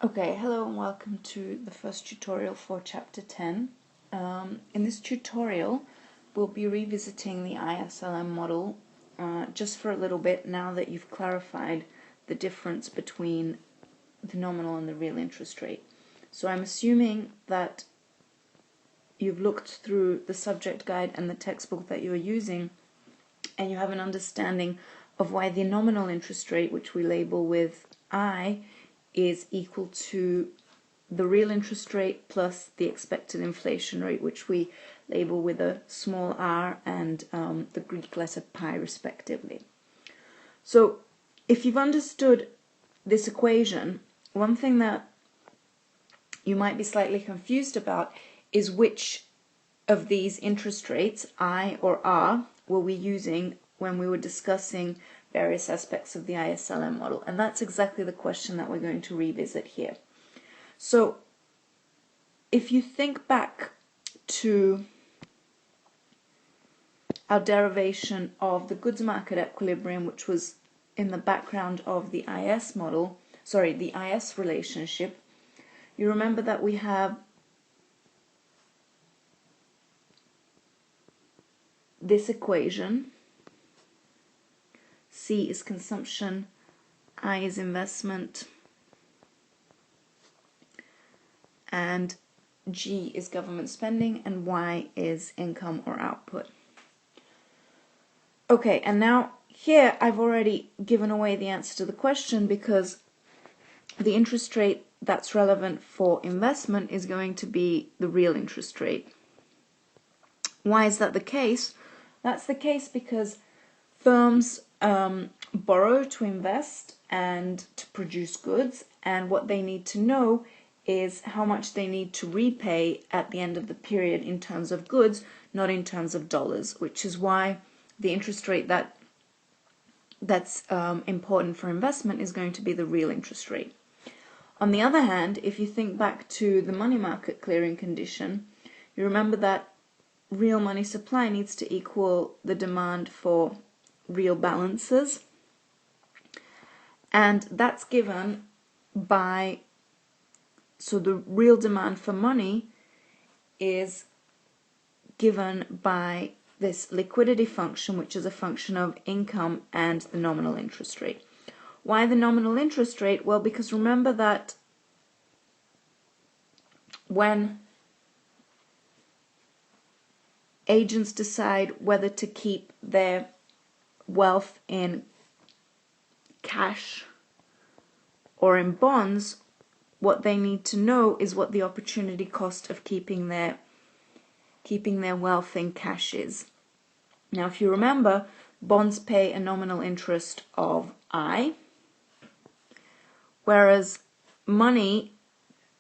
Okay, hello and welcome to the first tutorial for chapter 10. In this tutorial, we'll be revisiting the ISLM model just for a little bit now that you've clarified the difference between the nominal and the real interest rate. So I'm assuming that you've looked through the subject guide and the textbook that you're using, and you have an understanding of why the nominal interest rate, which we label with I, is equal to the real interest rate plus the expected inflation rate, which we label with a small r and the Greek letter pi respectively. So if you've understood this equation, one thing that you might be slightly confused about is which of these interest rates, I or R, were we using when we were discussing various aspects of the ISLM model, and that's exactly the question that we're going to revisit here. So if you think back to our derivation of the goods market equilibrium, which was in the background of the IS model, the IS relationship, you remember that we have this equation. C is consumption, I is investment, and G is government spending, and Y is income or output. Okay, and now here I've already given away the answer to the question, because the interest rate that's relevant for investment is going to be the real interest rate. Why is that the case? That's the case because firms borrow to invest and to produce goods, and what they need to know is how much they need to repay at the end of the period in terms of goods, not in terms of dollars, which is why the interest rate that's important for investment is going to be the real interest rate. On the other hand, if you think back to the money market clearing condition, you remember that real money supply needs to equal the demand for real balances, and that's given by, so the real demand for money is given by this liquidity function, which is a function of income and the nominal interest rate. Why the nominal interest rate? Well, because remember that when agents decide whether to keep their wealth in cash or in bonds, what they need to know is what the opportunity cost of keeping their wealth in cash is. Now, if you remember, bonds pay a nominal interest of I, whereas money,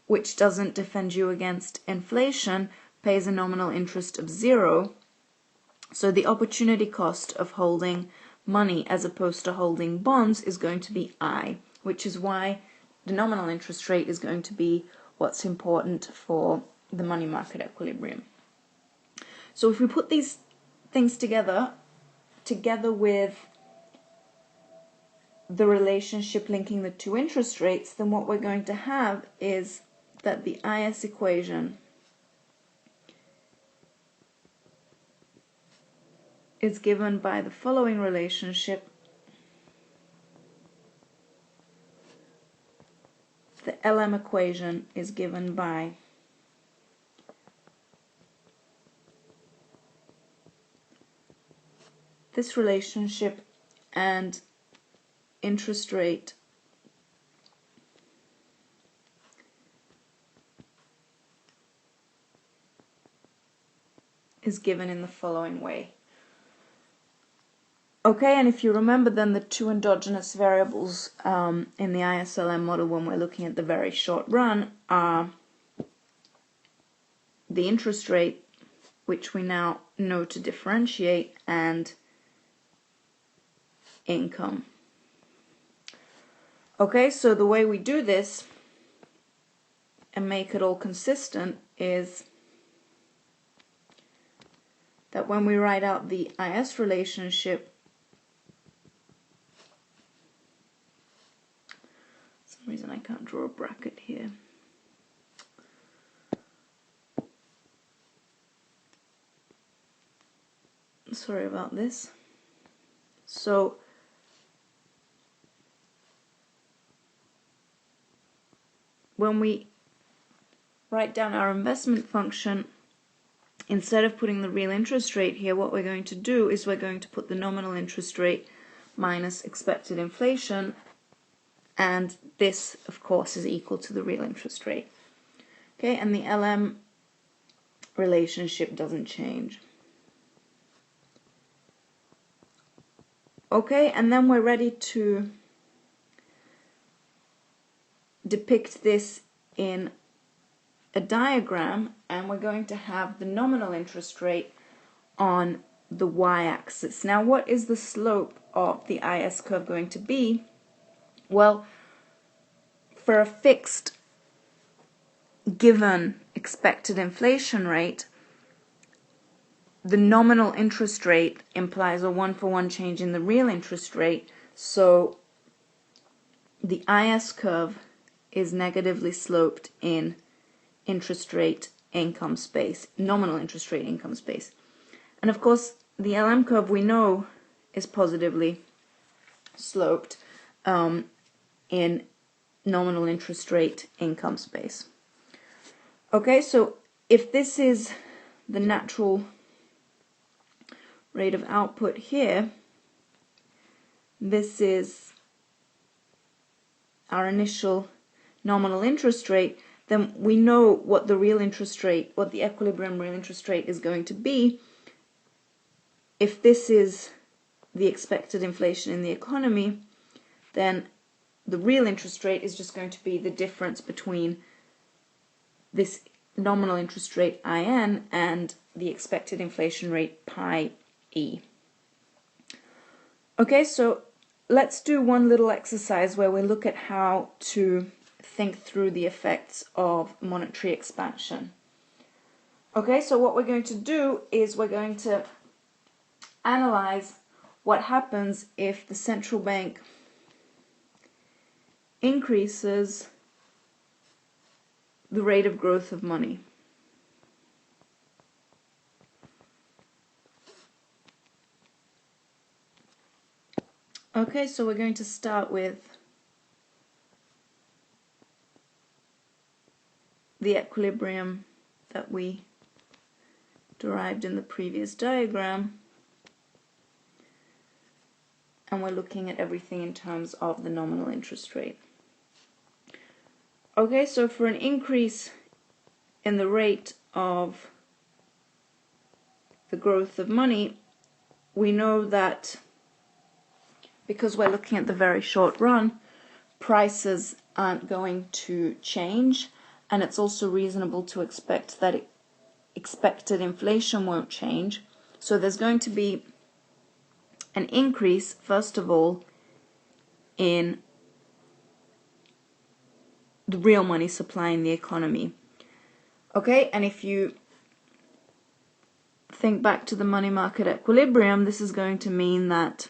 which doesn't defend you against inflation, pays a nominal interest of 0. So the opportunity cost of holding money as opposed to holding bonds is going to be I, which is why the nominal interest rate is going to be what's important for the money market equilibrium. So if we put these things together with the relationship linking the two interest rates, then what we're going to have is that the IS equation is given by the following relationship. The LM equation is given by this relationship, and interest rate is given in the following way. Okay, and if you remember, then the two endogenous variables in the ISLM model when we're looking at the very short run are the interest rate, which we now know to differentiate, and income. Okay, so the way we do this and make it all consistent is that when we write out the IS relationship, some reason I can't draw a bracket here. Sorry about this. So when we write down our investment function, instead of putting the real interest rate here, what we're going to do is we're going to put the nominal interest rate minus expected inflation, and this, of course, is equal to the real interest rate. Okay, and the LM relationship doesn't change. Okay, and then we're ready to depict this in a diagram, and we're going to have the nominal interest rate on the y-axis. Now, what is the slope of the IS curve going to be? Well, for a fixed given expected inflation rate, the nominal interest rate implies a one-for-one change in the real interest rate, so the IS curve is negatively sloped in interest rate income space, nominal interest rate income space. And of course, the LM curve we know is positively sloped in nominal interest rate income space. Okay, so if this is the natural rate of output here, this is our initial nominal interest rate, then we know what the real interest rate, what the equilibrium real interest rate is going to be. If this is the expected inflation in the economy, then the real interest rate is just going to be the difference between this nominal interest rate IN and the expected inflation rate pi E. Okay, so let's do one little exercise where we look at how to think through the effects of monetary expansion. Okay, so what we're going to do is we're going to analyze what happens if the central bank increases the rate of growth of money. Okay, so we're going to start with the equilibrium that we derived in the previous diagram, and we're looking at everything in terms of the nominal interest rate. Okay, so for an increase in the rate of the growth of money, we know that because we're looking at the very short run, prices aren't going to change, and it's also reasonable to expect that expected inflation won't change. So there's going to be an increase, first of all, in the real money supply in the economy. Okay, and if you think back to the money market equilibrium, this is going to mean that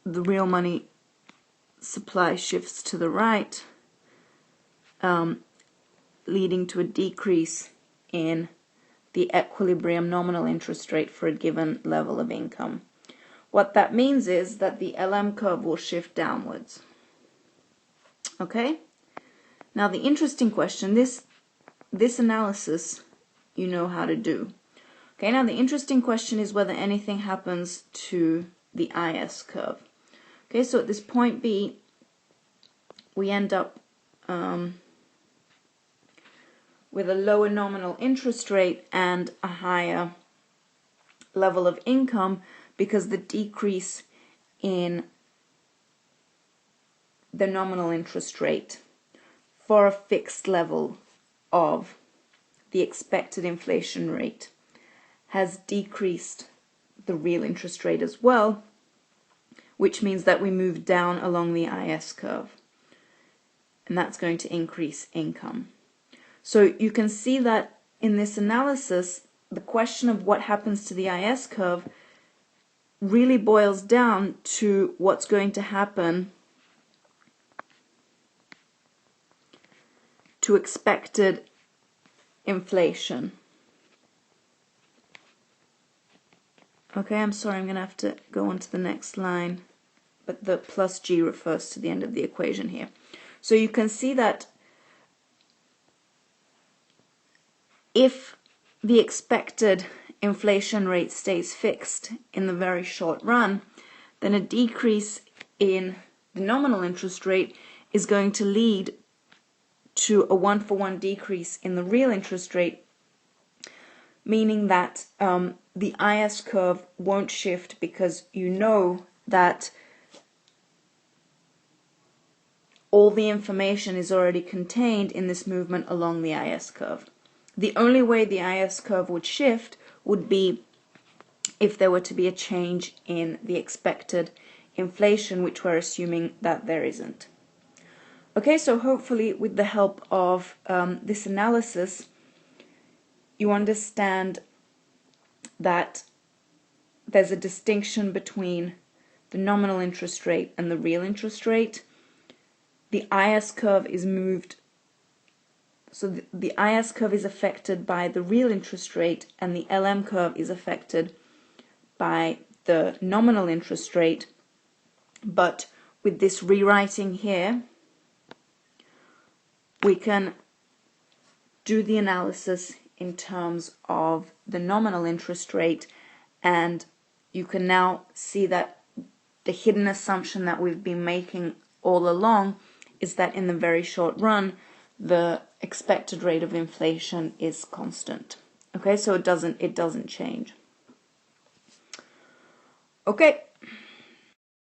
the real money supply shifts to the right, leading to a decrease in the equilibrium nominal interest rate for a given level of income. What that means is that the LM curve will shift downwards. Okay? Now the interesting question, this analysis you know how to do. Okay, now the interesting question is whether anything happens to the IS curve. Okay, so at this point B, we end up with a lower nominal interest rate and a higher level of income because the decrease in the nominal interest rate for a fixed level of the expected inflation rate has decreased the real interest rate as well, which means that we move down along the IS curve, and that's going to increase income. So you can see that in this analysis, the question of what happens to the IS curve really boils down to what's going to happen to expected inflation. Okay, I'm sorry, I'm going to have to go on to the next line, but the plus g refers to the end of the equation here. So you can see that if the expected inflation rate stays fixed in the very short run, then a decrease in the nominal interest rate is going to lead to a one-for-one decrease in the real interest rate, meaning that the IS curve won't shift, because you know that all the information is already contained in this movement along the IS curve. The only way the IS curve would shift would be if there were to be a change in the expected inflation, which we're assuming that there isn't. Okay, so hopefully with the help of this analysis, you understand that there's a distinction between the nominal interest rate and the real interest rate. The IS curve is moved, so the IS curve is affected by the real interest rate, and the LM curve is affected by the nominal interest rate. But with this rewriting here, we can do the analysis in terms of the nominal interest rate, and you can now see that the hidden assumption that we've been making all along is that in the very short run, the expected rate of inflation is constant. Okay, so it doesn't change. Okay,